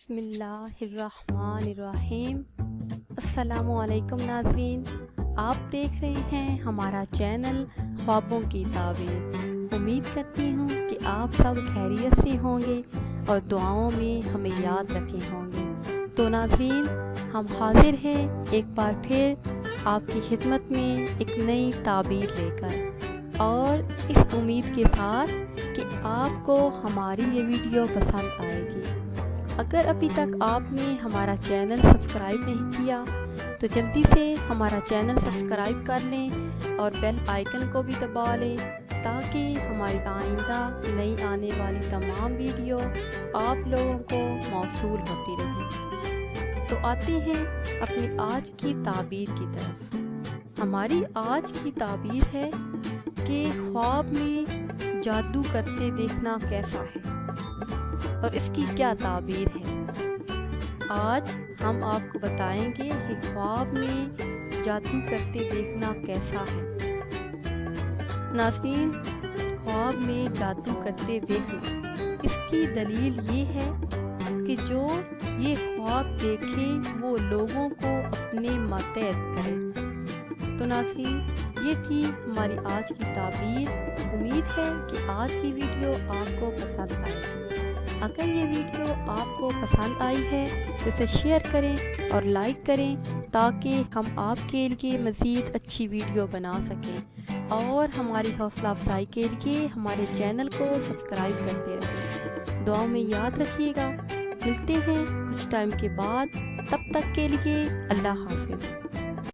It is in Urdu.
بسم اللہ الرحمن الرحیم۔ السلام علیکم ناظرین، آپ دیکھ رہے ہیں ہمارا چینل خوابوں کی تعبیر۔ امید کرتی ہوں کہ آپ سب خیریت سے ہوں گے اور دعاؤں میں ہمیں یاد رکھے ہوں گے۔ تو ناظرین، ہم حاضر ہیں ایک بار پھر آپ کی خدمت میں ایک نئی تعبیر لے کر، اور اس امید کے ساتھ کہ آپ کو ہماری یہ ویڈیو پسند آئے گی۔ اگر ابھی تک آپ نے ہمارا چینل سبسکرائب نہیں کیا تو جلدی سے ہمارا چینل سبسکرائب کر لیں اور بیل آئیکن کو بھی دبا لیں تاکہ ہماری آئندہ نئی آنے والی تمام ویڈیو آپ لوگوں کو موصول ہوتی رہیں۔ تو آتے ہیں اپنی آج کی تعبیر کی طرف۔ ہماری آج کی تعبیر ہے کہ خواب میں جادو کرتے دیکھنا کیسا ہے، اور اس کی کیا تعبیر ہے۔ آج ہم آپ کو بتائیں گے کہ خواب میں جادو کرتے دیکھنا کیسا ہے۔ ناظرین، خواب میں جادو کرتے دیکھنا، اس کی دلیل یہ ہے کہ جو یہ خواب دیکھے وہ لوگوں کو اپنے ماتحت کرے۔ تو ناظرین، یہ تھی ہماری آج کی تعبیر۔ امید ہے کہ آج کی ویڈیو آپ کو پسند آئے گی۔ اگر یہ ویڈیو آپ کو پسند آئی ہے تو اسے شیئر کریں اور لائک کریں تاکہ ہم آپ کے لیے مزید اچھی ویڈیو بنا سکیں، اور ہماری حوصلہ افزائی کے لیے ہمارے چینل کو سبسکرائب کرتے رہیں۔ دعاؤں میں یاد رکھیے گا۔ ملتے ہیں کچھ ٹائم کے بعد، تب تک کے لیے اللہ حافظ۔